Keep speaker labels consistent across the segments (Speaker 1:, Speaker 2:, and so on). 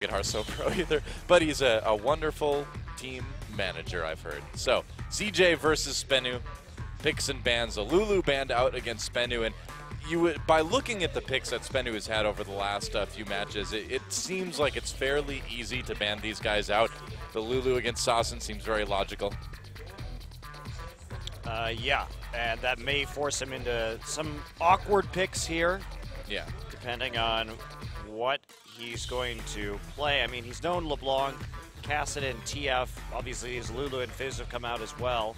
Speaker 1: get Hearthstone Pro either, but he's a wonderful team manager, I've heard. So, CJ versus SBENU, picks and bans. A Lulu banned out against SBENU, and you would, by looking at the picks that SBENU has had over the last few matches, it seems like it's fairly easy to ban these guys out. The Lulu against Sassen seems very logical.
Speaker 2: Yeah, and that may force him into some awkward picks here.
Speaker 1: Yeah.
Speaker 2: Depending on what he's going to play. I mean, he's known LeBlanc, Cassidy, and TF. Obviously, his Lulu and Fizz have come out as well.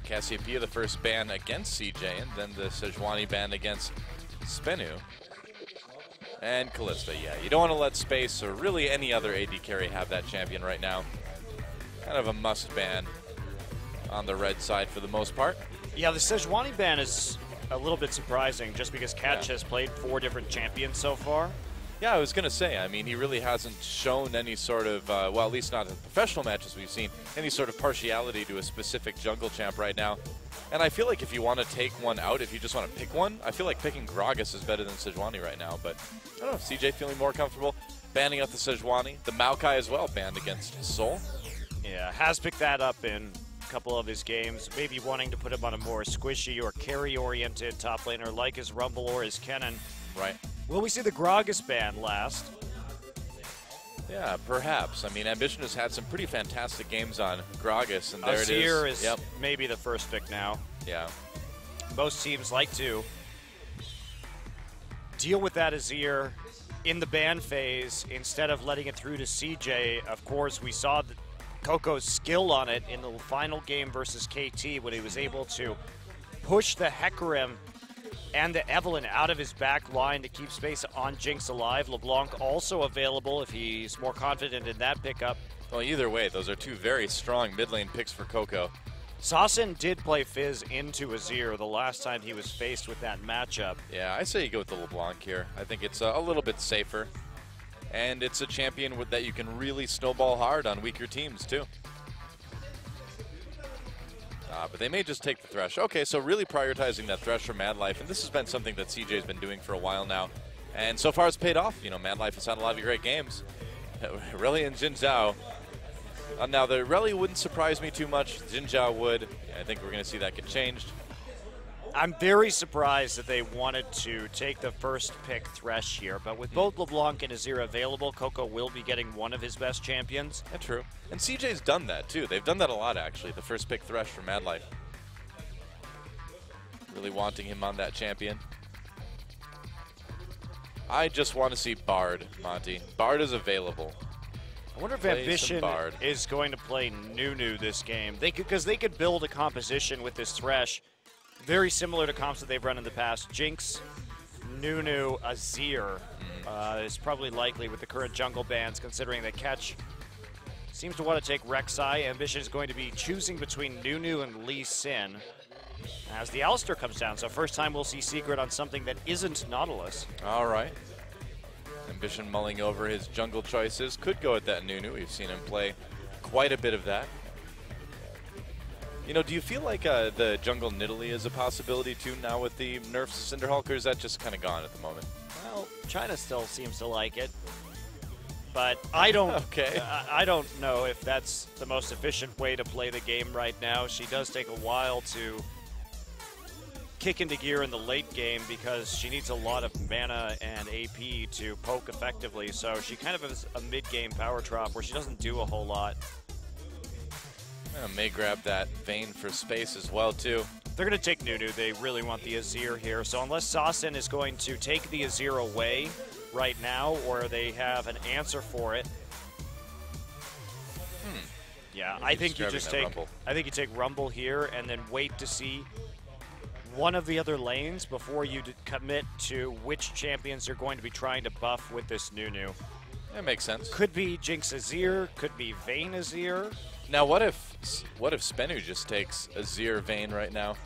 Speaker 1: Cassiopeia, the first ban against CJ, and then the Sejuani ban against SBENU. And Kalista, yeah. You don't want to let Space or really any other AD carry have that champion right now. Kind of a must ban on the red side for the most part.
Speaker 2: Yeah, the Sejuani ban is a little bit surprising just because Catch has played 4 different champions so far.
Speaker 1: Yeah, I was going to say, I mean, he really hasn't shown any sort of, well, at least not in professional matches we've seen, any sort of partiality to a specific jungle champ right now. And I feel like if you want to take one out, if you just want to pick one, I feel like picking Gragas is better than Sejuani right now. But, I don't know, CJ feeling more comfortable banning out the Sejuani. The Maokai as well, banned against Sol.
Speaker 2: Yeah, has picked that up in a couple of his games, maybe wanting to put him on a more squishy or carry-oriented top laner like his Rumble or his Kennen.
Speaker 1: Right.
Speaker 2: Will we see the Gragas ban last?
Speaker 1: Yeah, perhaps. I mean, Ambition has had some pretty fantastic games on Gragas, and there
Speaker 2: Azir
Speaker 1: it is.
Speaker 2: is maybe the first pick now.
Speaker 1: Yeah.
Speaker 2: Most teams like to deal with that Azir in the ban phase instead of letting it through to CJ. Of course, we saw Coco's skill on it in the final game versus KT when he was able to push the Hecarim and the Evelyn out of his back line to keep space on Jinx alive. LeBlanc also available if he's more confident in that pickup.
Speaker 1: Well, either way, those are 2 very strong mid lane picks for Coco.
Speaker 2: Sassen did play Fizz into Azir the last time he was faced with that matchup.
Speaker 1: Yeah, I say you go with the LeBlanc here. I think it's a little bit safer. And it's a champion that you can really snowball hard on weaker teams, too. But they may just take the Thresh. Okay, so really prioritizing that Thresh for Mad Life, and this has been something that CJ's been doing for a while now. And so far it's paid off. You know, Mad Life has had a lot of great games. Reli and Jin Zhao. Now, the Reli wouldn't surprise me too much. Jin Zhao would. I think we're going to see that get changed.
Speaker 2: I'm very surprised that they wanted to take the first pick Thresh here, but with both LeBlanc and Azir available, Coco will be getting one of his best champions.
Speaker 1: That's true. And CJ's done that, too. They've done that a lot, actually, the first pick Thresh for Mad Life. Really wanting him on that champion. I just want to see Bard, Monty. Bard is available.
Speaker 2: I wonder if Ambition is going to play Nunu this game. Because they could build a composition with this Thresh very similar to comps that they've run in the past. Jinx, Nunu, Azir is probably likely with the current jungle bans, considering that Catch seems to want to take Rek'Sai. Ambition is going to be choosing between Nunu and Lee Sin as the Alistar comes down. So first time we'll see Secret on something that isn't Nautilus.
Speaker 1: All right. Ambition mulling over his jungle choices. Could go at that Nunu. We've seen him play quite a bit of that. You know, do you feel like the jungle Nidalee is a possibility too now with the nerfs of Cinderhulk, or is that just kind of gone at the moment?
Speaker 2: Well, China still seems to like it, but I don't.
Speaker 1: Okay.
Speaker 2: I don't know if that's the most efficient way to play the game right now. She does take a while to kick into gear in the late game because she needs a lot of mana and AP to poke effectively. So she kind of has a mid-game power drop where she doesn't do a whole lot.
Speaker 1: May grab that Vayne for space as well, too.
Speaker 2: They're going to take Nunu. They really want the Azir here. So unless Sassen is going to take the Azir away right now, or they have an answer for it, yeah, I think you just take. Rumble. I think you take Rumble here and then wait to see one of the other lanes before you commit to which champions you're going to be trying to buff with this Nunu.
Speaker 1: That makes sense.
Speaker 2: Could be Jinx Azir, could be Vayne Azir.
Speaker 1: Now, what if SBENU just takes Azir Vayne right now?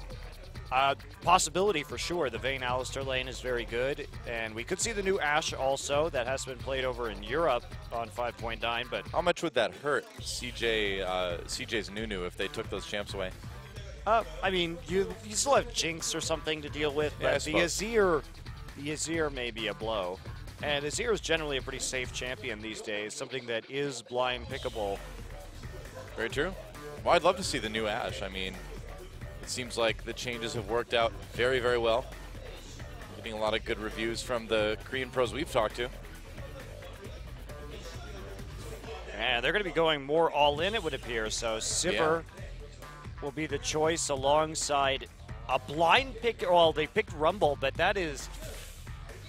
Speaker 2: Possibility for sure. The Vayne Alistar lane is very good, and we could see the new Ashe also that has been played over in Europe on 5.9. But
Speaker 1: how much would that hurt CJ's Nunu if they took those champs away?
Speaker 2: I mean, you still have Jinx or something to deal with, but the Azir may be a blow. And Azir is generally a pretty safe champion these days, something that is blind pickable.
Speaker 1: Very true. Well, I'd love to see the new Ashe. I mean, it seems like the changes have worked out very, very well. Getting a lot of good reviews from the Korean pros we've talked to.
Speaker 2: And they're going to be going more all-in, it would appear. So Sivir will be the choice alongside a blind pick. Well, they picked Rumble, but that is...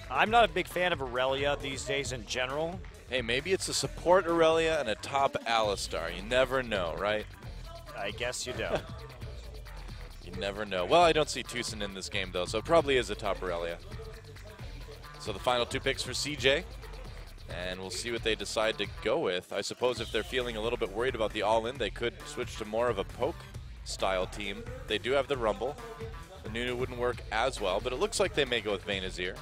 Speaker 2: I'm not a big fan of Aurelia these days in general.
Speaker 1: Hey, maybe it's a support Aurelia and a top Alistar. You never know, right?
Speaker 2: I guess you don't.
Speaker 1: You never know. Well, I don't see Tucson in this game, though, so it probably is a top Aurelia. So the final 2 picks for CJ, and we'll see what they decide to go with. I suppose if they're feeling a little bit worried about the all-in, they could switch to more of a poke-style team. They do have the Rumble. The Nunu wouldn't work as well, but it looks like they may go with Vayne Azir.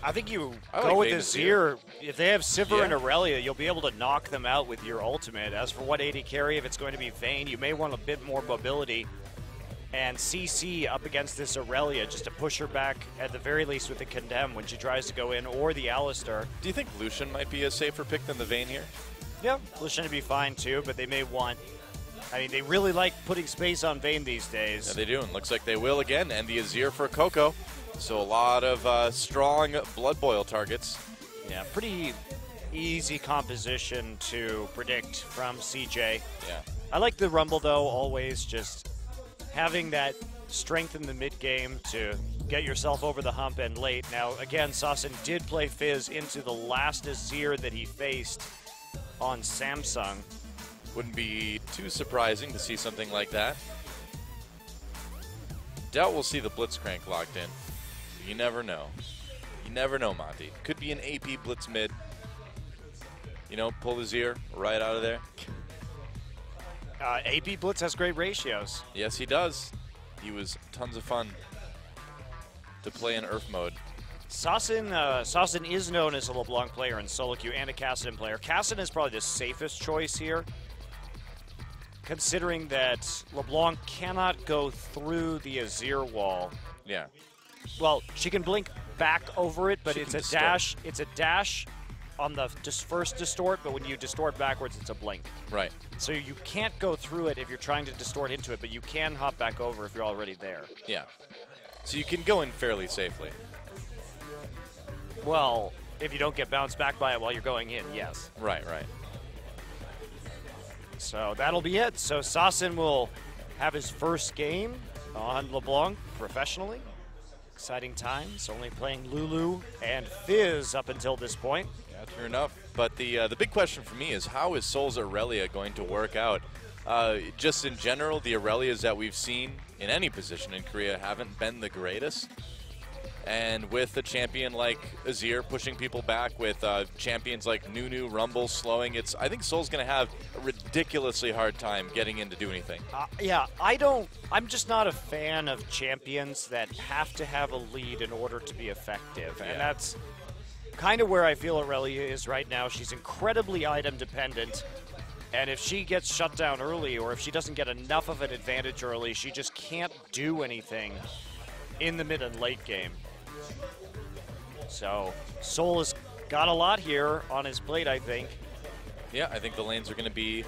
Speaker 2: I think you go with Azir. If they have Sivir and Aurelia, you'll be able to knock them out with your ultimate. As for what AD carry, if it's going to be Vayne, you may want a bit more mobility. And CC up against this Aurelia just to push her back at the very least with the Condemn when she tries to go in, or the Alistar.
Speaker 1: Do you think Lucian might be a safer pick than the Vayne here?
Speaker 2: Yeah, Lucian would be fine too, but they may want... I mean, they really like putting space on Vayne these days.
Speaker 1: Yeah, they do, and looks like they will again. And the Azir for Coco. So a lot of strong Blood Boil targets.
Speaker 2: Yeah, pretty easy composition to predict from CJ.
Speaker 1: Yeah.
Speaker 2: I like the Rumble, though, always just having that strength in the mid-game to get yourself over the hump and late. Now, again, Sasson did play Fizz into the last Azir that he faced on Samsung.
Speaker 1: Wouldn't be too surprising to see something like that. Doubt we'll see the Blitzcrank locked in. You never know. You never know, Monty. Could be an AP Blitz mid. You know, pull his ear right out of there.
Speaker 2: AP Blitz has great ratios.
Speaker 1: Yes, he does. He was tons of fun to play in Earth mode.
Speaker 2: Sasson is known as a LeBlanc player in solo queue and a Kassadin player. Kassadin is probably the safest choice here, considering that LeBlanc cannot go through the Azir wall.
Speaker 1: Yeah.
Speaker 2: Well, she can blink back over it, but it's a
Speaker 1: distort.
Speaker 2: dash. It's a dash on the first distort, but when you distort backwards, it's a blink.
Speaker 1: Right.
Speaker 2: So you can't go through it if you're trying to distort into it, but you can hop back over if you're already there.
Speaker 1: Yeah. So you can go in fairly safely.
Speaker 2: Well, if you don't get bounced back by it while you're going in, yes.
Speaker 1: Right, right.
Speaker 2: So that'll be it. So Sasson will have his first game on LeBlanc professionally. Exciting times, only playing Lulu and Fizz up until this point.
Speaker 1: Yeah, true enough. But the big question for me is, how is Seoul's Aurelia going to work out? Just in general, the Aurelias that we've seen in any position in Korea haven't been the greatest. And with a champion like Azir pushing people back, with champions like Nunu, Rumble slowing, I think Seoul's going to have a ridiculously hard time getting in to do anything.
Speaker 2: Yeah, I'm just not a fan of champions that have to have a lead in order to be effective.
Speaker 1: Yeah.
Speaker 2: And that's kind of where I feel Aurelia is right now. She's incredibly item dependent. And if she gets shut down early, or if she doesn't get enough of an advantage early, she just can't do anything in the mid and late game. So Seoul has got a lot here on his plate, I think.
Speaker 1: Yeah, I think the lanes are going to be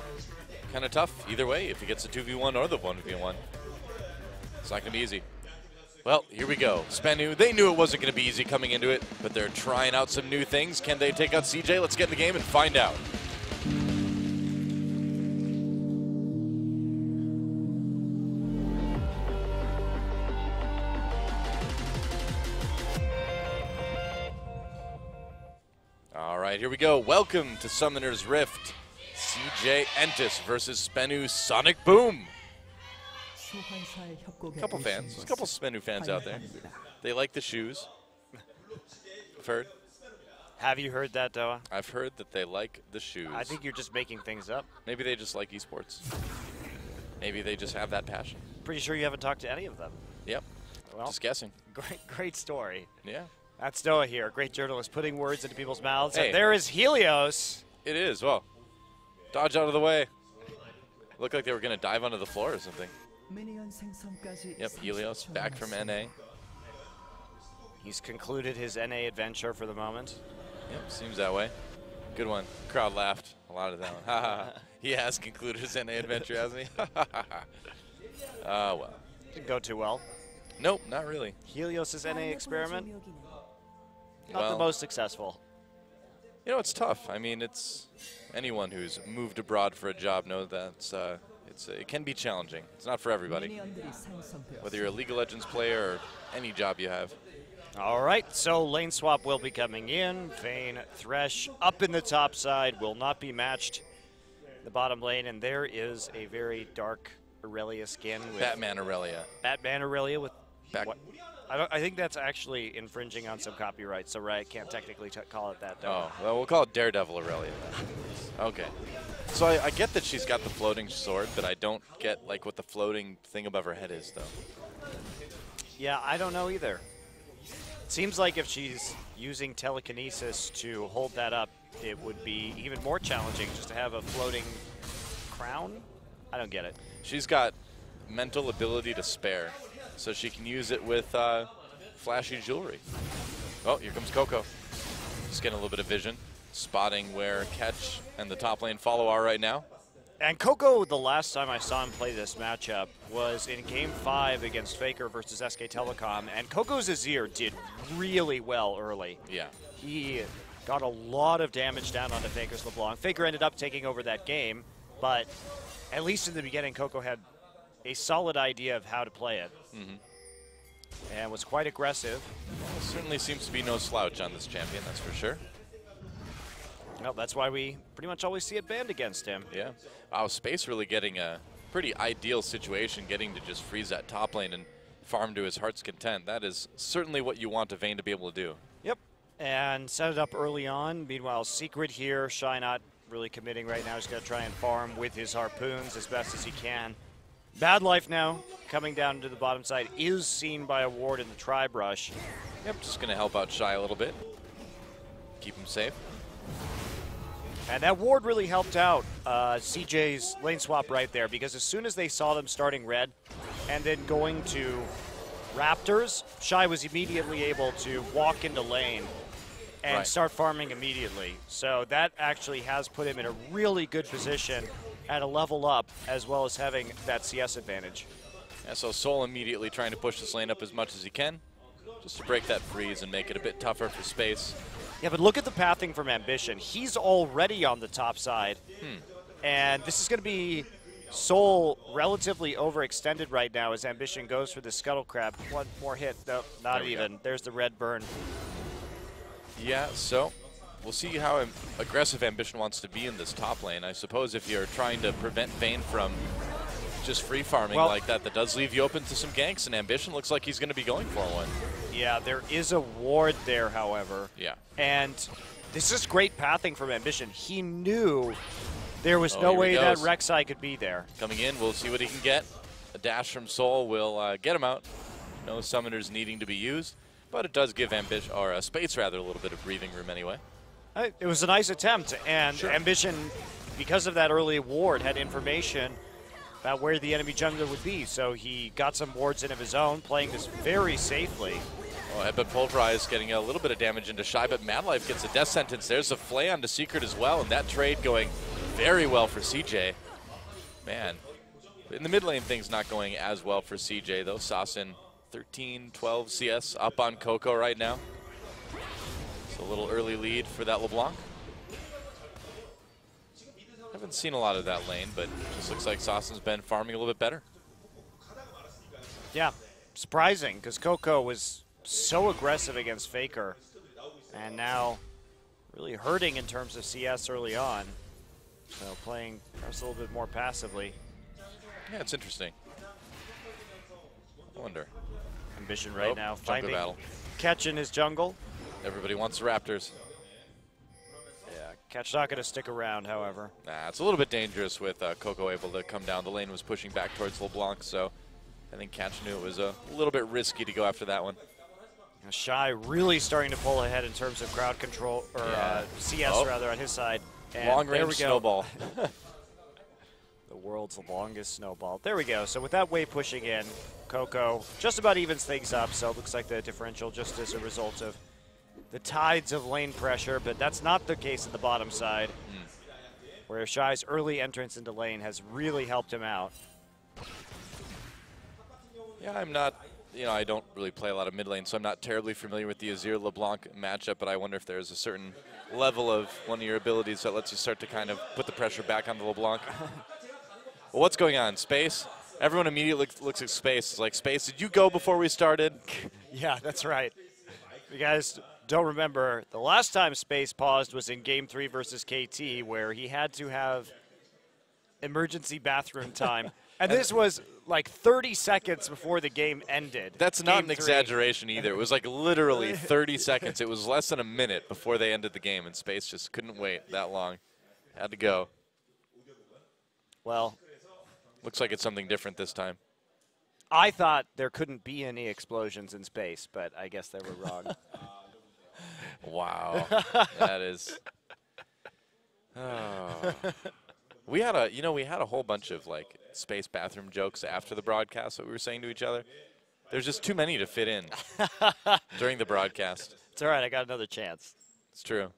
Speaker 1: kind of tough either way, if he gets the 2v1 or the 1v1. It's not going to be easy. Well, here we go. SBENU, they knew it wasn't going to be easy coming into it, but they're trying out some new things. Can they take out CJ? Let's get in the game and find out. All right, here we go. Welcome to Summoner's Rift. CJ Entus versus SBENU Sonicboom. A couple fans. There's a couple SBENU fans out there. They like the shoes. I've heard.
Speaker 2: Have you heard that, Doa?
Speaker 1: I've heard that they like the shoes.
Speaker 2: I think you're just making things up.
Speaker 1: Maybe they just like esports. Maybe they just have that passion.
Speaker 2: Pretty sure you haven't talked to any of them.
Speaker 1: Yep.
Speaker 2: Well,
Speaker 1: just guessing.
Speaker 2: Great story.
Speaker 1: Yeah.
Speaker 2: That's Doa here, great journalist, putting words into people's mouths.
Speaker 1: Hey.
Speaker 2: And there is Helios.
Speaker 1: It is. Well, dodge out of the way. Looked like they were going to dive onto the floor or something. Yep, Helios back from NA.
Speaker 2: He's concluded his NA adventure for the moment.
Speaker 1: Yep, seems that way. Good one. Crowd laughed. A lot of that one. He has concluded his NA adventure, hasn't he? Well.
Speaker 2: Didn't go too well.
Speaker 1: Nope, not really.
Speaker 2: Helios' NA experiment, not the most successful.
Speaker 1: You know, it's tough. I mean, it's anyone who's moved abroad for a job knows that it can be challenging. It's not for everybody, whether you're a League of Legends player or any job you have.
Speaker 2: All right, so lane swap will be coming in. Vayne Thresh up in the top side, will not be matched the bottom lane, and there is a very dark Aurelia skin. With
Speaker 1: Batman Aurelia.
Speaker 2: Batman Aurelia with what? I think that's actually infringing on some copyright, so Riot can't technically call it that.
Speaker 1: Oh, well, we'll call it Daredevil Aurelia then. Okay. So I get that she's got the floating sword, but I don't get like what the floating thing above her head is, though.
Speaker 2: Yeah, I don't know either. It seems like if she's using telekinesis to hold that up, it would be even more challenging just to have a floating crown. I don't get it.
Speaker 1: She's got mental ability to spare, so she can use it with flashy jewelry. Oh, here comes Coco. Just getting a little bit of vision, spotting where Catch and the top lane follow are right now.
Speaker 2: And Coco, the last time I saw him play this matchup was in Game 5 against Faker versus SKTelecom, and Coco's Azir did really well early.
Speaker 1: Yeah.
Speaker 2: He got a lot of damage down onto Faker's LeBlanc. Faker ended up taking over that game, but at least in the beginning, Coco had a solid idea of how to play it. And was quite aggressive.
Speaker 1: Well, certainly seems to be no slouch on this champion, that's for sure.
Speaker 2: Well, that's why we pretty much always see it banned against him.
Speaker 1: Yeah. Wow, Space really getting a pretty ideal situation, getting to just freeze that top lane and farm to his heart's content. That is certainly what you want a Vayne to be able to do.
Speaker 2: Yep. And set it up early on. Meanwhile, Secret here, Shy not really committing right now. He's going to try and farm with his harpoons as best as he can. Bad Life now, coming down to the bottom side, is seen by a ward in the tri-brush.
Speaker 1: Yep, just going to help out Shy a little bit. Keep him safe.
Speaker 2: And that ward really helped out CJ's lane swap right there, because as soon as they saw them starting red and then going to Raptors, Shy was immediately able to walk into lane and start farming immediately. So that actually has put him in a really good position at a level up, as well as having that CS advantage.
Speaker 1: Yeah, so Sol immediately trying to push this lane up as much as he can, just to break that freeze and make it a bit tougher for Space.
Speaker 2: Yeah, but look at the pathing from Ambition. He's already on the top side. And this is going to be Sol relatively overextended right now as Ambition goes for the Scuttle Crab. One more hit. No, not even. There's the red burn.
Speaker 1: Yeah, so we'll see how aggressive Ambition wants to be in this top lane. I suppose if you're trying to prevent Vayne from just free farming like that, that does leave you open to some ganks, and Ambition looks like he's going to be going for one. Yeah,
Speaker 2: there is a ward there, however.
Speaker 1: Yeah.
Speaker 2: And this is great pathing from Ambition. He knew there was no way that Rek'Sai could be there.
Speaker 1: Coming in, we'll see what he can get. A dash from Sol will get him out. No summoners needing to be used, but it does give Ambition, or Space rather, a little bit of breathing room anyway.
Speaker 2: It was a nice attempt, and Ambition, because of that early ward, had information about where the enemy jungler would be, so he got some wards in of his own, playing this very safely.
Speaker 1: Oh, Headbutt Pulverize getting a little bit of damage into Shy, but Mad Life gets a death sentence. There's a Flay onto Secret as well, and that trade going very well for CJ. Man, in the mid lane, things not going as well for CJ, though. Sasin 13, 12 CS up on Coco right now. It's a little early lead for that LeBlanc. Haven't seen a lot of that lane, but it just looks like Sasin's been farming a little bit better.
Speaker 2: Yeah, surprising, because Coco was so aggressive against Faker, and now really hurting in terms of CS early on. So playing perhaps a little bit more passively.
Speaker 1: Yeah, it's interesting. I wonder.
Speaker 2: Ambition right now finding Catch in his jungle.
Speaker 1: Everybody wants the Raptors.
Speaker 2: Catch not going to stick around, however.
Speaker 1: Nah, it's a little bit dangerous with Coco able to come down. The lane was pushing back towards LeBlanc, so I think Catch knew it was a little bit risky to go after that one.
Speaker 2: Shy really starting to pull ahead in terms of crowd control, or CS rather, on his side. And
Speaker 1: long-range snowball.
Speaker 2: The world's longest snowball. There we go. So with that wave pushing in, Coco just about evens things up, so it looks like the differential just as a result of the tides of lane pressure, but that's not the case at the bottom side, where Shy's early entrance into lane has really helped him out.
Speaker 1: Yeah, I'm not, I don't really play a lot of mid lane, so I'm not terribly familiar with the Azir LeBlanc matchup, but I wonder if there's a certain level of one of your abilities that lets you start to kind of put the pressure back on the LeBlanc. Well, what's going on? Space? Everyone immediately looks at Space. It's like, Space, did you go before we started?
Speaker 2: Yeah, that's right. You guys don't remember, the last time Space paused was in Game 3 versus KT, where he had to have emergency bathroom time. And this was like 30 seconds before the game ended.
Speaker 1: That's not an exaggeration either. It was like literally 30 seconds. It was less than a minute before they ended the game, and Space just couldn't wait that long. Had to go.
Speaker 2: Well,
Speaker 1: looks like it's something different this time.
Speaker 2: I thought there couldn't be any explosions in Space, but I guess they were wrong.
Speaker 1: Wow. That is... Oh. We had a whole bunch of like Space bathroom jokes after the broadcast that we were saying to each other. There's just too many to fit in during the broadcast.
Speaker 2: It's all right. I got another chance.
Speaker 1: It's true.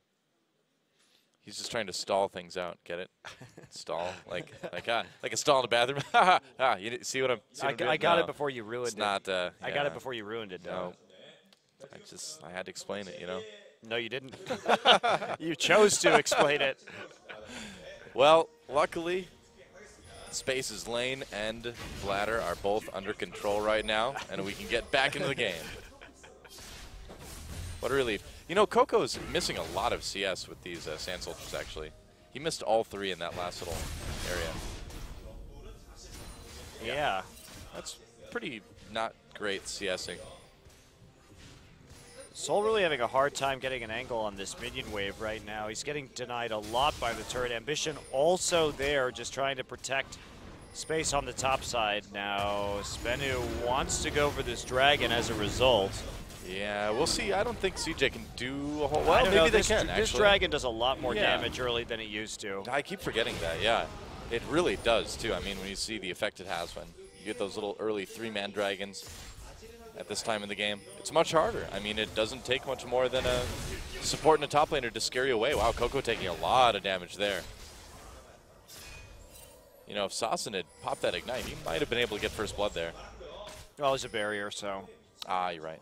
Speaker 1: He's just trying to stall things out. Get it? Stall like a stall in the bathroom. You see what I'm doing?
Speaker 2: I got it before you ruined it.
Speaker 1: Not.
Speaker 2: I got it before you ruined it.
Speaker 1: No. I had to explain it.
Speaker 2: No, you didn't. You chose to explain it.
Speaker 1: Well, luckily, Space's lane and bladder are both under control right now, and we can get back into the game. What a relief. Coco's missing a lot of CS with these Sand Soldiers, actually. He missed all 3 in that last little area.
Speaker 2: Yeah.
Speaker 1: That's pretty not great CSing.
Speaker 2: Sol really having a hard time getting an angle on this minion wave right now. He's getting denied a lot by the turret. Ambition also there, just trying to protect Space on the top side. Now, SBENU wants to go for this dragon as a result.
Speaker 1: Yeah, we'll see. I don't think CJ can do a whole... Well, maybe they can, actually.
Speaker 2: This dragon does a lot more damage early than it used to.
Speaker 1: I keep forgetting that, yeah. It really does, too. I mean, when you see the effect it has when you get those little early 3-man dragons at this time in the game, it's much harder. I mean, it doesn't take much more than a support and a top laner to scare you away. Wow, Coco taking a lot of damage there. If Sassen had popped that Ignite, he might have been able to get first blood there.
Speaker 2: Well, there's a barrier, so...
Speaker 1: Ah, you're right.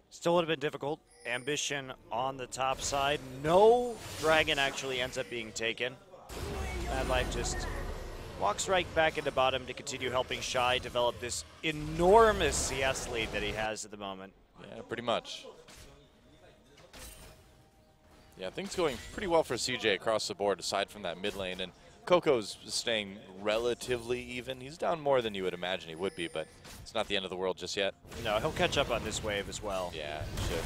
Speaker 2: Still would have been difficult. Ambition on the top side. No dragon actually ends up being taken. Mad Life just walks right back into bottom to continue helping Shy develop this enormous CS lead that he has at the moment.
Speaker 1: Yeah, pretty much. Yeah, things going pretty well for CJ across the board, aside from that mid lane. And Coco's staying relatively even. He's down more than you would imagine he would be, but it's not the end of the world just yet.
Speaker 2: No, he'll catch up on this wave as well.
Speaker 1: Yeah, he should.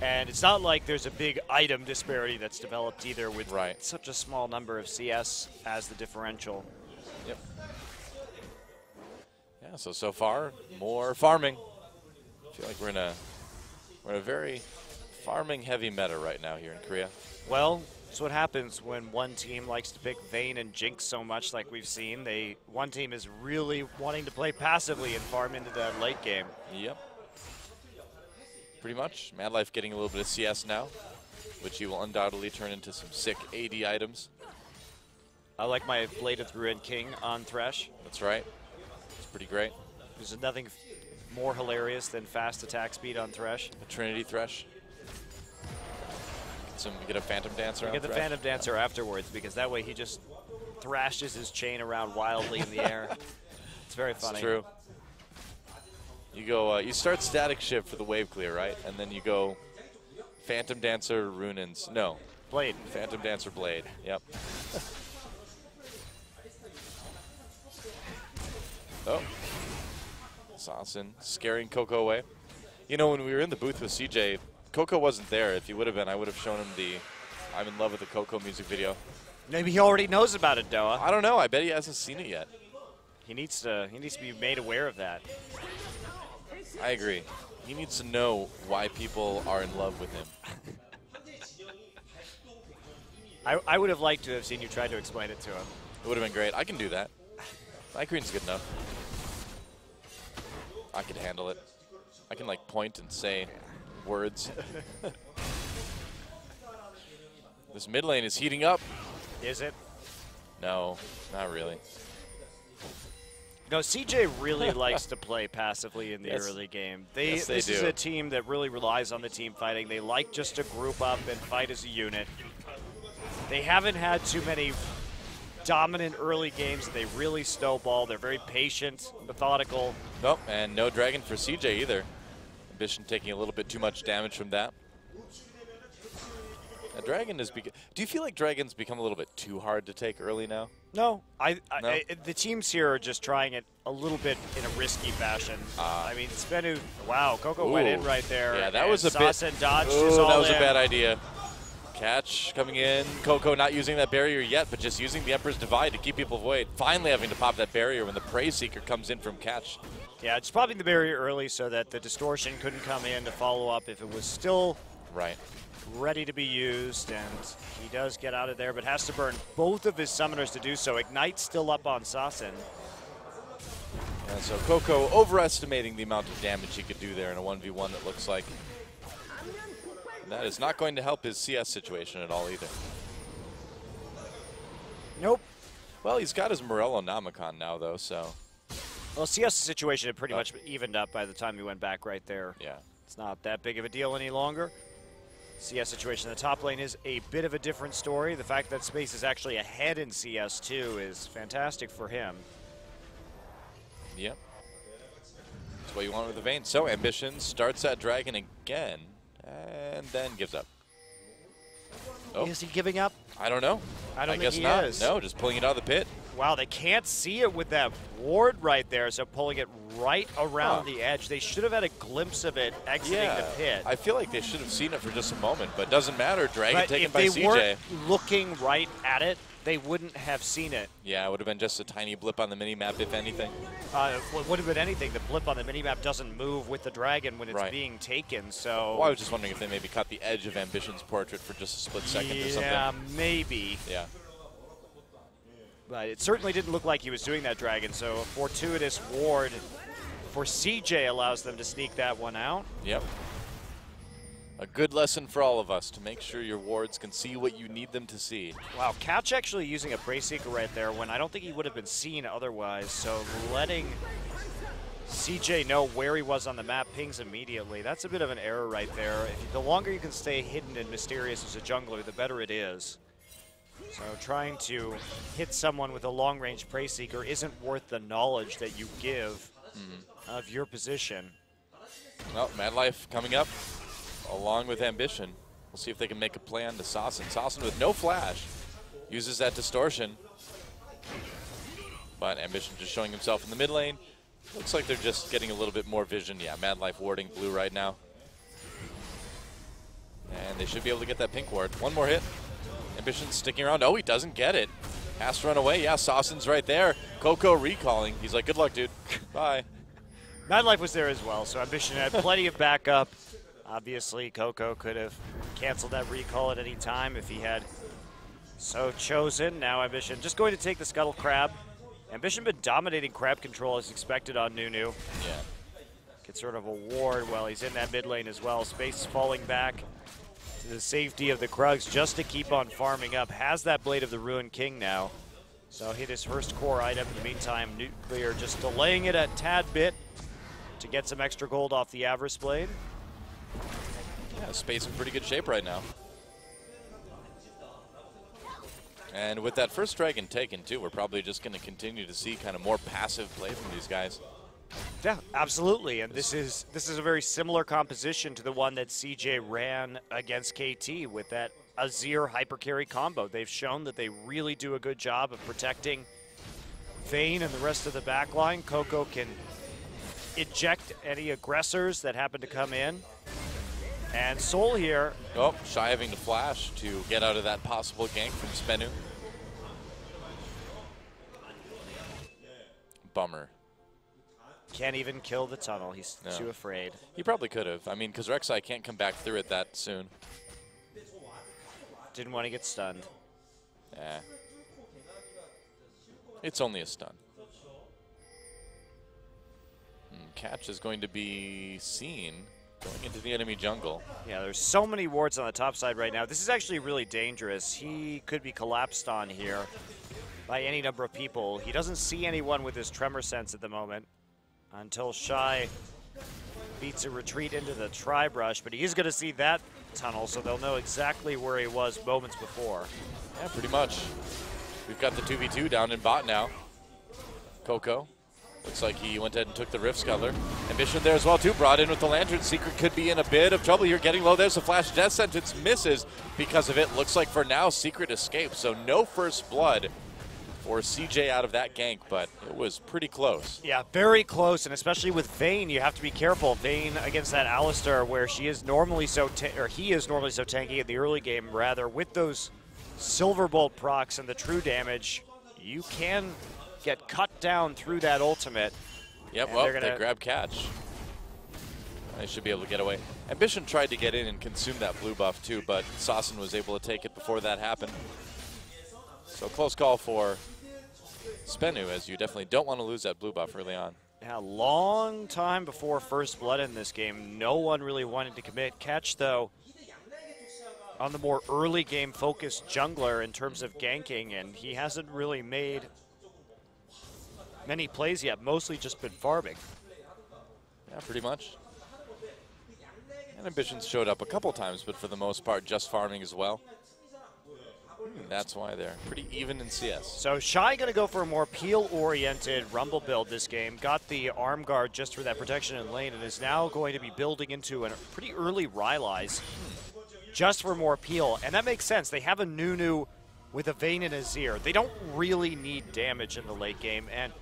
Speaker 2: And it's not like there's a big item disparity that's developed either with
Speaker 1: right.
Speaker 2: such a small number of CS as the differential.
Speaker 1: Yep. Yeah, so far, more farming. I feel like we're in a very farming-heavy meta right now here in Korea.
Speaker 2: Well, that's what happens when one team likes to pick Vayne and Jinx so much like we've seen. One team is really wanting to play passively and farm into that late game.
Speaker 1: Yep. Pretty much. Mad Life getting a little bit of CS now, which he will undoubtedly turn into some sick AD items.
Speaker 2: I like my Bladed Ruin King on Thresh.
Speaker 1: That's right. It's pretty great.
Speaker 2: There's nothing more hilarious than fast attack speed on Thresh.
Speaker 1: A Trinity Thresh. Get a Phantom Dancer on
Speaker 2: Get the
Speaker 1: Thresh.
Speaker 2: Phantom Dancer afterwards, because that way he just thrashes his chain around wildly in the air. It's very funny.
Speaker 1: It's true. You go, you start Static Shift for the wave clear, right? And then you go Phantom Dancer, Runins. No.
Speaker 2: Blade.
Speaker 1: Phantom Dancer, Blade. Yep. Oh. Sassen scaring Coco away. When we were in the booth with CJ, Coco wasn't there. If he would have been, I would have shown him the I'm in love with the Coco music video.
Speaker 2: Maybe he already knows about it, Doa.
Speaker 1: I don't know. I bet he hasn't seen it yet.
Speaker 2: He needs to be made aware of that.
Speaker 1: I agree. He needs to know why people are in love with him.
Speaker 2: I would have liked to have seen you try to explain it to him.
Speaker 1: It would have been great. I can do that. My green's good enough. I could handle it. I can like point and say words. This mid lane is heating up.
Speaker 2: Is it?
Speaker 1: No, not really.
Speaker 2: No, CJ really likes to play passively in the early game. This is a team that really relies on the team fighting. They like just to group up and fight as a unit. They haven't had too many dominant early games. They really snowball. They're very patient, methodical.
Speaker 1: Nope, and no dragon for CJ either. Ambition taking a little bit too much damage from that. A dragon is. Do you feel like dragons become a little bit too hard to take early now?
Speaker 2: No, the teams here are just trying it a little bit in a risky fashion. I mean, SBENU, wow, Coco went in right there.
Speaker 1: Yeah, that was a bit.
Speaker 2: Dodged
Speaker 1: That was a bad idea. Catch coming in. Coco not using that barrier yet, but just using the Emperor's Divide to keep people away. Finally having to pop that barrier when the Prey Seeker comes in from Catch.
Speaker 2: Yeah, just popping the barrier early so that the distortion couldn't come in to follow up if it was still ready to be used, and he does get out of there, but has to burn both of his summoners to do so. Ignite's still up on Sassen.
Speaker 1: Yeah, so Coco overestimating the amount of damage he could do there in a 1v1, it looks like. And that is not going to help his CS situation at all either.
Speaker 2: Nope.
Speaker 1: Well, he's got his Morello Namicon now, though, so.
Speaker 2: Well, CS situation had pretty much evened up by the time he went back right there.
Speaker 1: Yeah.
Speaker 2: It's not that big of a deal any longer. CS situation in the top lane is a bit of a different story. The fact that Space is actually ahead in CS2 is fantastic for him.
Speaker 1: Yep. That's what you want with the Vayne. So Ambition starts that dragon again and then gives up. Oh.
Speaker 2: Is he giving up?
Speaker 1: I don't know.
Speaker 2: I don't think
Speaker 1: guess
Speaker 2: he
Speaker 1: not.
Speaker 2: is.
Speaker 1: No, just pulling it out of the pit.
Speaker 2: Wow, they can't see it with that ward right there, so pulling it right around the edge. They should have had a glimpse of it exiting the pit.
Speaker 1: I feel like they should have seen it for just a moment, but doesn't matter. Dragon taken by CJ.
Speaker 2: If they weren't looking right at it, they wouldn't have seen it.
Speaker 1: Yeah, it would have been just a tiny blip on the mini-map, if anything.
Speaker 2: It would have been anything. The blip on the mini-map doesn't move with the dragon when it's being taken, so...
Speaker 1: Well, I was just wondering if they maybe caught the edge of Ambition's portrait for just a split second or something.
Speaker 2: Yeah, maybe.
Speaker 1: Yeah.
Speaker 2: But it certainly didn't look like he was doing that dragon, so a fortuitous ward for CJ allows them to sneak that one out.
Speaker 1: Yep. A good lesson for all of us, to make sure your wards can see what you need them to see.
Speaker 2: Wow, Catch actually using a Prey Seeker right there when I don't think he would have been seen otherwise, so letting CJ know where he was on the map pings immediately. That's a bit of an error right there. The longer you can stay hidden and mysterious as a jungler, the better it is. So trying to hit someone with a long-range Prey Seeker isn't worth the knowledge that you give of your position.
Speaker 1: Well, Mad Life coming up along with Ambition. We'll see if they can make a play on to Sassen. Sassen with no flash uses that distortion. But Ambition just showing himself in the mid lane. Looks like they're just getting a little bit more vision. Yeah, Mad Life warding blue right now. And they should be able to get that pink ward. One more hit. Ambition's sticking around. Oh, he doesn't get it. Has to run away. Yeah, Sassen's right there. Coco recalling. He's like, good luck, dude. Bye.
Speaker 2: Mad Life was there as well, so Ambition had plenty of backup. Obviously, Coco could have canceled that recall at any time if he had so chosen. Now Ambition just going to take the Scuttle Crab. Ambition been dominating crab control as expected on Nunu.
Speaker 1: Yeah.
Speaker 2: Gets sort of a ward while he's in that mid lane as well. Space falling back to the safety of the Krugs just to keep on farming up. Has that Blade of the Ruined King now. So hit his first core item. In the meantime, Nuclear just delaying it a tad bit to get some extra gold off the Avarice Blade.
Speaker 1: Yeah, Space in pretty good shape right now. And with that first dragon taken too, we're probably just going to continue to see kind of more passive play from these guys.
Speaker 2: Yeah, absolutely. And this is a very similar composition to the one that CJ ran against KT with that Azir hypercarry combo. They've shown that they really do a good job of protecting Vayne and the rest of the backline. Coco can eject any aggressors that happen to come in. And Soul here.
Speaker 1: Oh, shy having to flash to get out of that possible gank from SBENU. Bummer.
Speaker 2: Can't even kill the tunnel. He's too afraid.
Speaker 1: He probably could have. I mean, because Rek'Sai can't come back through it that soon.
Speaker 2: Didn't want to get stunned.
Speaker 1: Yeah. It's only a stun. Catch is going to be seen going into the enemy jungle.
Speaker 2: Yeah, there's so many wards on the top side right now. This is actually really dangerous. He could be collapsed on here by any number of people. He doesn't see anyone with his tremor sense at the moment until Shy beats a retreat into the tri-brush, but he's going to see that tunnel, so they'll know exactly where he was moments before.
Speaker 1: Yeah, pretty much. We've got the 2v2 down in bot now. Coco. Looks like he went ahead and took the Rift Scuttler. Ambition there as well, too. Brought in with the Lantern. Secret could be in a bit of trouble here. Getting low. There's a flash. Death Sentence misses because of it. Looks like for now, Secret escapes. So no first blood for CJ out of that gank, but it was pretty close.
Speaker 2: Yeah, very close, and especially with Vayne, you have to be careful. Vayne against that Alistar, where he is normally so tanky in the early game, rather, with those Silver Bolt procs and the true damage, you can get cut down through that ultimate.
Speaker 1: Yep, well, they grab Catch. They should be able to get away. Ambition tried to get in and consume that blue buff too, but Saucin was able to take it before that happened. So close call for SBENU, as you definitely don't want to lose that blue buff early on.
Speaker 2: Yeah, long time before first blood in this game. No one really wanted to commit. Catch, though, on the more early game focused jungler in terms of ganking, and he hasn't really made many plays yet, mostly just been farming.
Speaker 1: Yeah, pretty much. And Ambitions showed up a couple times, but for the most part, just farming as well. That's why they're pretty even in CS.
Speaker 2: So Shy going to go for a more peel-oriented Rumble build this game. Got the arm guard just for that protection in lane, and is now going to be building into a pretty early Rylai's just for more peel. And that makes sense. They have a Nunu with a Vayne and a Azir. They don't really need damage in the late game, and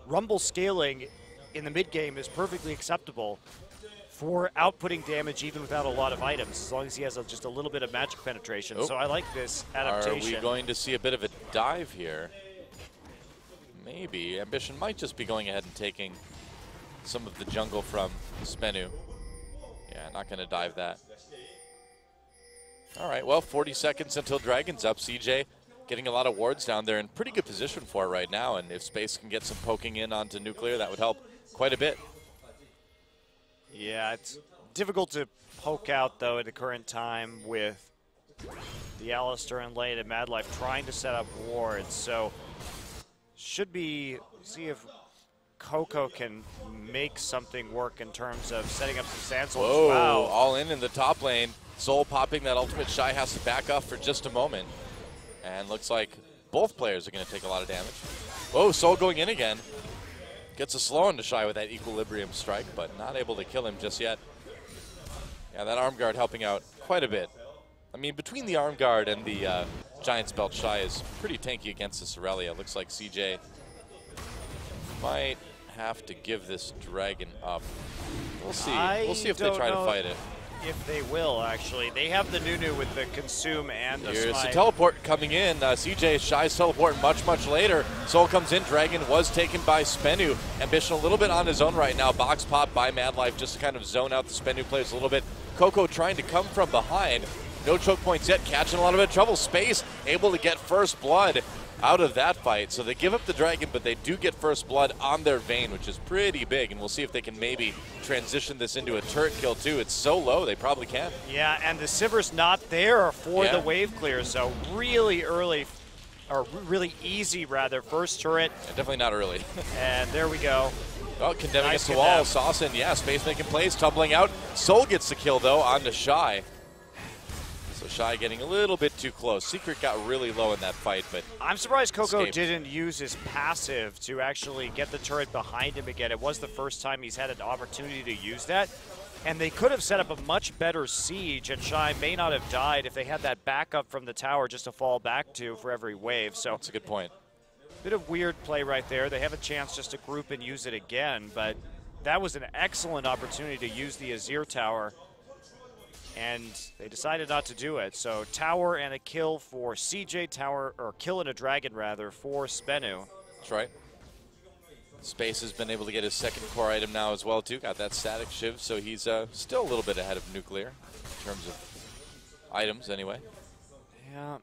Speaker 2: Rumble scaling in the mid game is perfectly acceptable for outputting damage even without a lot of items, as long as he has just a little bit of magic penetration. So I like this adaptation.
Speaker 1: Are we going to see a bit of a dive here? Maybe. Ambition might just be going ahead and taking some of the jungle from SBENU. Yeah, not going to dive that. All right, well, 40 seconds until Dragon's up. CJ getting a lot of wards down there in pretty good position for it right now, and if Space can get some poking in onto Nuclear, that would help quite a bit.
Speaker 2: Yeah, it's difficult to poke out, though, at the current time with the Alistar and lane and Mad Life trying to set up wards. So should be, see if Coco can make something work in terms of setting up some Sansels.
Speaker 1: Whoa,
Speaker 2: wow.
Speaker 1: All in the top lane. Soul popping that ultimate. Shy has to back off for just a moment. And looks like both players are going to take a lot of damage. Whoa, Soul going in again. Gets a slow into Shy with that Equilibrium strike, but not able to kill him just yet. Yeah, that arm guard helping out quite a bit. I mean, between the arm guard and the Giant's Belt, Shy is pretty tanky against the Sorellia. Looks like CJ might have to give this Dragon up. We'll see. We'll see if they try to fight it.
Speaker 2: If they will, actually. They have the Nunu with the Consume and the
Speaker 1: Here's
Speaker 2: Smite.
Speaker 1: the teleport coming in. CJ, Shy's teleport much, much later. Soul comes in. Dragon was taken by SBENU. Ambition a little bit on his own right now. Box pop by Mad Life just to kind of zone out the SBENU players a little bit. Coco trying to come from behind. No choke points yet. Catching a lot of trouble. Space able to get first blood out of that fight. So they give up the Dragon, but they do get first blood on their Vayne, which is pretty big. And we'll see if they can maybe transition this into a turret kill too. It's so low, they probably can.
Speaker 2: Yeah, and the Sivir's not there for the wave clear. So really early, or really easy rather, first turret.
Speaker 1: Yeah, definitely not early.
Speaker 2: And there we go.
Speaker 1: Oh, condemning against the wall. Saucin, yeah, Space making plays, tumbling out. Soul gets the kill though onto Shy. So Shy getting a little bit too close. Secret got really low in that fight, but
Speaker 2: I'm surprised Coco didn't use his passive to actually get the turret behind him again. It was the first time he's had an opportunity to use that. And they could have set up a much better siege, and Shy may not have died if they had that backup from the tower just to fall back to for every wave. So
Speaker 1: that's a good point.
Speaker 2: Bit of weird play right there. They have a chance just to group and use it again, but that was an excellent opportunity to use the Azir tower. And they decided not to do it. So tower and a kill for CJ, tower, or kill and a dragon rather, for SBENU.
Speaker 1: That's right. Space has been able to get his second core item now as well too. Got that static shiv, so he's still a little bit ahead of Nuclear in terms of items anyway.
Speaker 2: Yeah.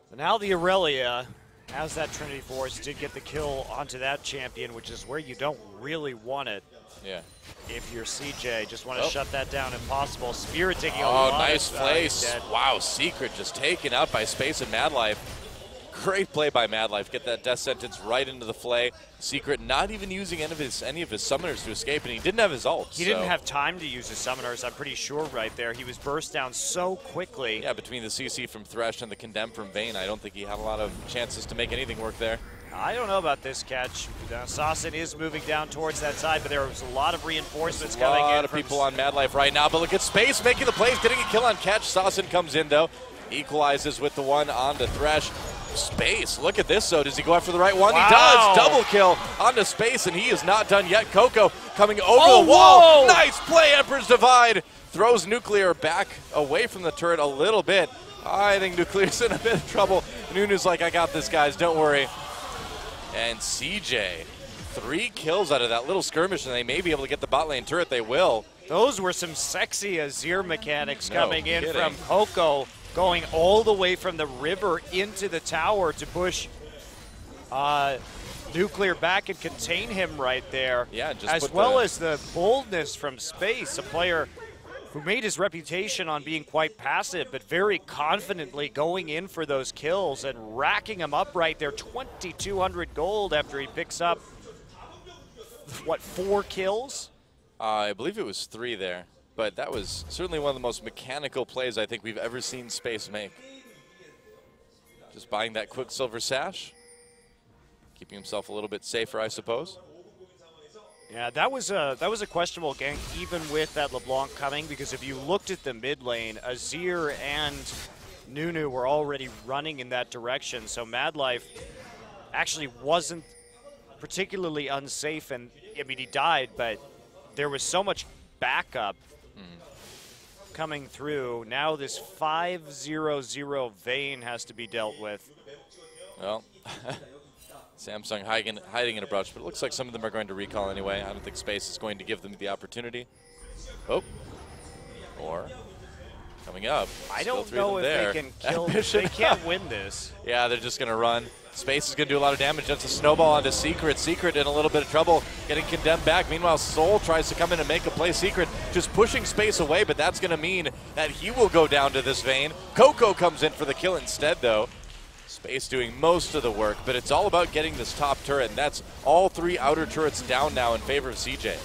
Speaker 2: But now the Aurelia As that Trinity Force did get the kill onto that champion, which is where you don't really want it.
Speaker 1: Yeah.
Speaker 2: If you're CJ, just want to shut that down if possible. Spirit taking a lot.
Speaker 1: Oh, nice place. Wow, Secret just taken out by Space and Madlife. Great play by Madlife. Get that death sentence right into the flay. Secret not even using any of his summoners to escape, and he didn't have his ult.
Speaker 2: He didn't have time to use his summoners, I'm pretty sure, right there. He was burst down so quickly.
Speaker 1: Yeah, between the CC from Thresh and the Condemn from Vayne, I don't think he had a lot of chances to make anything work there.
Speaker 2: I don't know about this catch. Sasson is moving down towards that side, but there was a lot of reinforcements coming in.
Speaker 1: A lot of people on Madlife right now, but look at Space making the plays, getting a kill on catch. Sasson comes in, though. Equalizes with the one onto Thresh. Space, look at this, though. Does he go after the right one?
Speaker 2: Wow.
Speaker 1: He does. Double kill onto Space, and he is not done yet. Coco coming over the wall.
Speaker 2: Whoa.
Speaker 1: Nice play, Emperor's Divide. Throws Nuclear back away from the turret a little bit. I think Nuclear's in a bit of trouble. Nunu's like, I got this, guys. Don't worry. And CJ, 3 kills out of that little skirmish, and they may be able to get the bot lane turret. They will.
Speaker 2: Those were some sexy Azir mechanics coming in
Speaker 1: kidding.
Speaker 2: from Coco, going all the way from the river into the tower to push Nuclear back and contain him right there.
Speaker 1: Yeah, just
Speaker 2: as well as the boldness from Space, a player who made his reputation on being quite passive, but very confidently going in for those kills and racking them up right there. 2,200 gold after he picks up, what, 4 kills?
Speaker 1: I believe it was 3 there, but that was certainly one of the most mechanical plays I think we've ever seen Space make. Just buying that Quicksilver Sash, keeping himself a little bit safer, I suppose.
Speaker 2: Yeah, that was a questionable gank, even with that LeBlanc coming, because if you looked at the mid lane, Azir and Nunu were already running in that direction, so Madlife actually wasn't particularly unsafe, and I mean, he died, but there was so much backup coming through. Now this 5-0-0 Vayne has to be dealt with. Well,
Speaker 1: Samsung hiding in a brush, but it looks like some of them are going to recall anyway. I don't think Space is going to give them the opportunity. Oh. Or coming up.
Speaker 2: I don't know if they can kill. They can't win this.
Speaker 1: Yeah, they're just going to run. Space is going to do a lot of damage. That's a snowball onto Secret. Secret in a little bit of trouble, getting condemned back. Meanwhile, Soul tries to come in and make a play. Secret just pushing Space away, but that's going to mean that he will go down to this Vayne. Coco comes in for the kill instead, though. Space doing most of the work, but it's all about getting this top turret, and that's all 3 outer turrets down now in favor of CJ.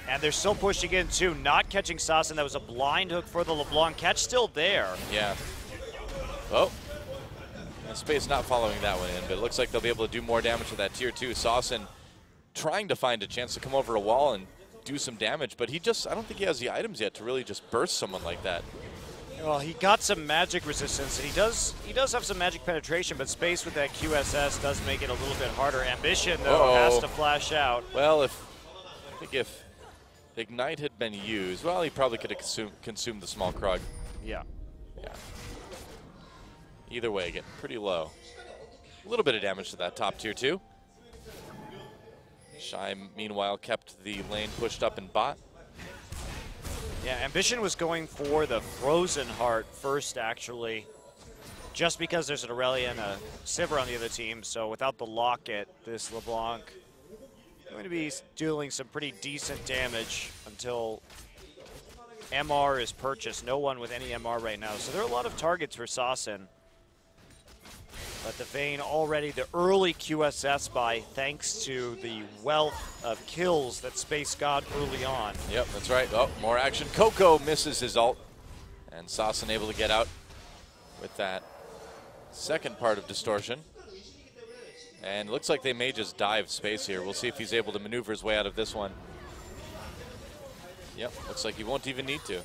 Speaker 2: And they're still pushing in, too, not catching Sasson. That was a blind hook for the LeBlanc. Catch still there.
Speaker 1: Yeah. Oh. And Space not following that one in, but it looks like they'll be able to do more damage to that tier 2. Sasson trying to find a chance to come over a wall and do some damage, but I don't think he has the items yet to really just burst someone like that.
Speaker 2: Well, he got some magic resistance, and he does have some magic penetration, but Space with that QSS does make it a little bit harder. Ambition, though, has to flash out.
Speaker 1: Well, I think if Ignite had been used, well, he probably could have consumed the small Krug.
Speaker 2: Yeah.
Speaker 1: Yeah. Either way, getting pretty low. A little bit of damage to that top tier 2. Shy, meanwhile, kept the lane pushed up in bot.
Speaker 2: Yeah, Ambition was going for the Frozen Heart first, actually, just because there's an Aurelia and a Sivir on the other team. So without the Locket, this LeBlanc going to be dealing some pretty decent damage until MR is purchased. No one with any MR right now. So there are a lot of targets for Sasson. But the Vayne already, the early QSS buy, thanks to the wealth of kills that Space got early on.
Speaker 1: Yep, that's right. Oh, more action. Coco misses his ult. And Sasson able to get out with that second part of Distortion. And it looks like they may just dive Space here. We'll see if he's able to maneuver his way out of this one. Yep, looks like he won't even need to.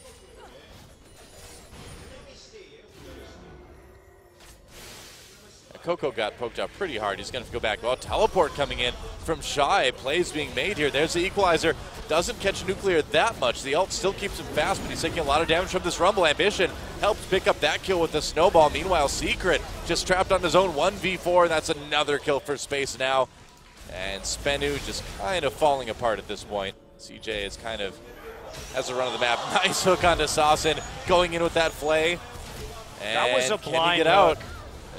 Speaker 1: Coco got poked out pretty hard. He's going to go back. Well, teleport coming in from Shy. Plays being made here. There's the equalizer. Doesn't catch Nuclear that much. The ult still keeps him fast, but he's taking a lot of damage from this Rumble. Ambition helps pick up that kill with the snowball. Meanwhile, Secret just trapped on his own 1v4, and that's another kill for Space now. And SBENU just kind of falling apart at this point. CJ is kind of has a run of the map. Nice hook onto Sasson, going in with that flay. And
Speaker 2: that was a blind
Speaker 1: get out?
Speaker 2: hook.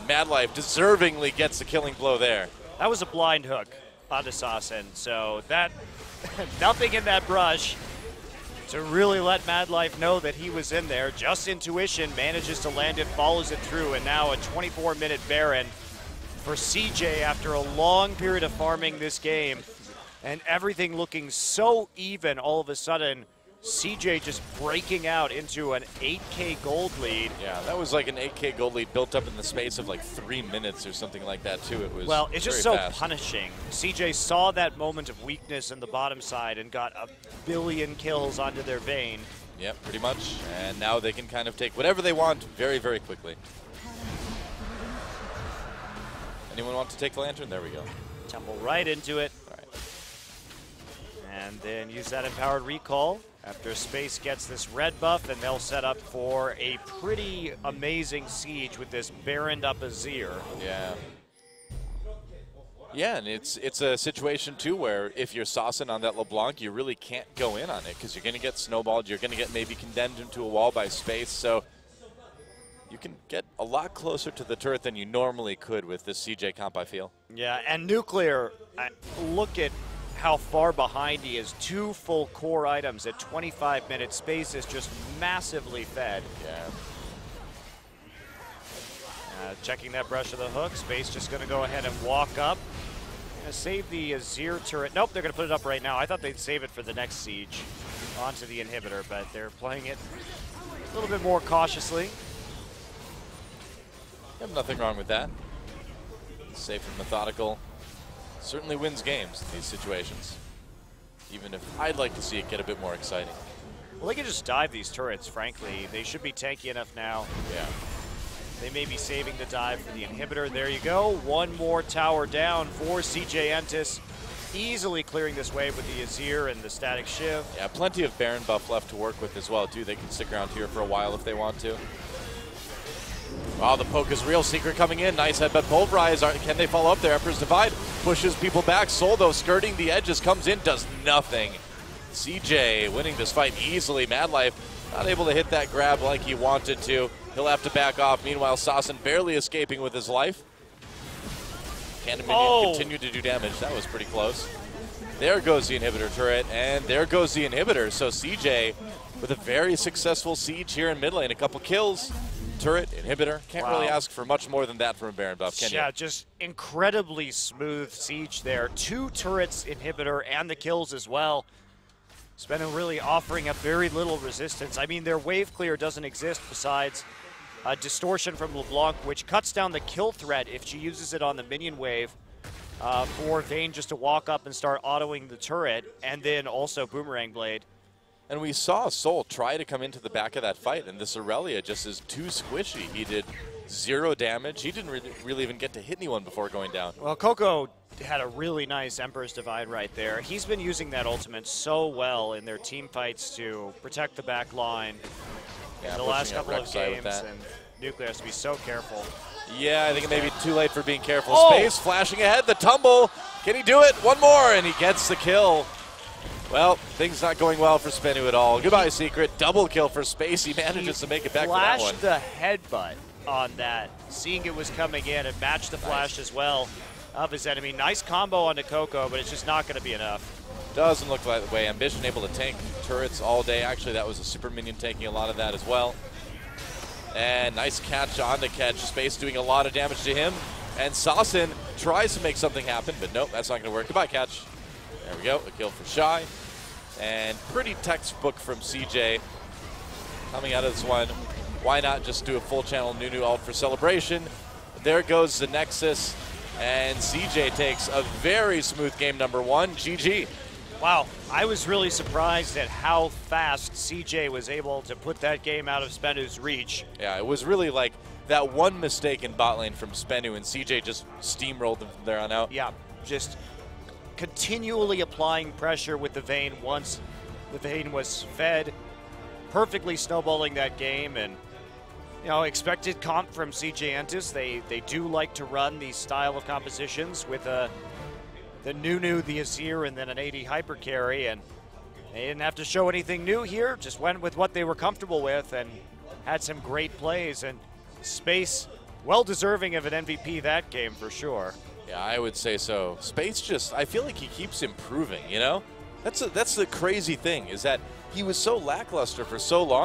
Speaker 1: MadLife deservingly gets the killing blow there.
Speaker 2: That was a blind hook onto Sassen, so that nothing in that brush to really let MadLife know that he was in there. Just intuition, manages to land it, follows it through, and now a 24-minute Baron for CJ after a long period of farming this game. And everything looking so even all of a sudden. CJ just breaking out into an 8K gold lead.
Speaker 1: Yeah, that was like an 8K gold lead built up in the space of like 3 minutes or something like that too. It was
Speaker 2: well, it's just so
Speaker 1: fast.
Speaker 2: punishing. CJ saw that moment of weakness in the bottom side and got a billion kills onto their vein.
Speaker 1: Yep, pretty much. And now they can kind of take whatever they want very, very quickly. Anyone want to take the lantern? There we go.
Speaker 2: Tumble right into it.
Speaker 1: All right.
Speaker 2: And then use that empowered recall. After Space gets this red buff, and they'll set up for a pretty amazing siege with this Baroned up Azir.
Speaker 1: Yeah. Yeah, and it's a situation, too, where if you're saucing on that LeBlanc, you really can't go in on it because you're going to get snowballed. You're going to get maybe condemned into a wall by Space. So you can get a lot closer to the turret than you normally could with this CJ comp, I feel.
Speaker 2: Yeah, and Nuclear, look at how far behind he is. 2 full core items at 25 minutes. Space is just massively fed.
Speaker 1: Yeah.
Speaker 2: Checking that brush of the hook. Space just going to go ahead and walk up. Going to save the Azir turret. Nope, they're going to put it up right now. I thought they'd save it for the next siege onto the inhibitor, but they're playing it a little bit more cautiously.
Speaker 1: Have nothing wrong with that. Safe and methodical. Certainly wins games in these situations, even if I'd like to see it get a bit more exciting.
Speaker 2: Well, they can just dive these turrets, frankly. They should be tanky enough now.
Speaker 1: Yeah.
Speaker 2: They may be saving the dive for the inhibitor. There you go. One more tower down for CJ Entus. Easily clearing this wave with the Azir and the Static Shiv.
Speaker 1: Yeah, plenty of Baron buff left to work with as well, too. They can stick around here for a while if they want to. Oh, the poke is real. Secret coming in. Nice headbutt. Pulverize. Can they follow up there? Emperor's Divide pushes people back. Sol, though, skirting the edges, comes in, does nothing. CJ winning this fight easily. MadLife not able to hit that grab like he wanted to. He'll have to back off. Meanwhile, Sassen barely escaping with his life. Can Minion continue to do damage? That was pretty close. There goes the inhibitor turret, and there goes the inhibitor. So CJ with a very successful siege here in mid lane. A couple kills. Turret, inhibitor. Can't really ask for much more than that from a Baron buff, can you?
Speaker 2: Yeah, just incredibly smooth siege there. 2 turrets, inhibitor, and the kills as well. SBENU really offering up very little resistance. I mean, their wave clear doesn't exist besides a distortion from LeBlanc, which cuts down the kill threat if she uses it on the minion wave for Vayne just to walk up and start autoing the turret, and then also Boomerang Blade.
Speaker 1: And we saw Sol try to come into the back of that fight, and this Aurelia just is too squishy. He did 0 damage. He didn't really even get to hit anyone before going down.
Speaker 2: Well, Coco had a really nice Emperor's Divide right there. He's been using that ultimate so well in their team fights to protect the back line in the last couple of games, and Nuclear has to be so careful.
Speaker 1: Yeah, I think it may be too late for being careful. Space flashing ahead, the tumble. Can he do it? One more, and he gets the kill. Well, things not going well for SBENU at all. Goodbye, Secret. Double kill for Space. He manages to make it back for that one.
Speaker 2: Flashed the headbutt on that, seeing it was coming in, and matched the flash as well of his enemy. Nice combo onto Coco, but it's just not going to be enough.
Speaker 1: Doesn't look like the way. Ambition able to tank turrets all day. Actually, that was a super minion taking a lot of that as well. And nice catch on the catch. Space doing a lot of damage to him. And Sassen tries to make something happen, but nope, that's not going to work. Goodbye, catch. There we go, a kill for Shy. And pretty textbook from CJ coming out of this one. Why not just do a full channel Nunu ult for celebration? There goes the Nexus, and CJ takes a very smooth game number 1. GG.
Speaker 2: Wow, I was really surprised at how fast CJ was able to put that game out of SBENU's reach.
Speaker 1: Yeah, it was really like that one mistake in bot lane from SBENU, and CJ just steamrolled them from there on out.
Speaker 2: Yeah, just continually applying pressure with the Vayne once the Vayne was fed, perfectly snowballing that game. And you know, expected comp from CJ Entus. They do like to run these style of compositions with the Nunu, the Azir, and then an AD hyper carry, and they didn't have to show anything new here, just went with what they were comfortable with and had some great plays. And Space well deserving of an MVP that game for sure.
Speaker 1: Yeah, I would say so. Space just, I feel like he keeps improving, you know? That's the crazy thing, is that he was so lackluster for so long.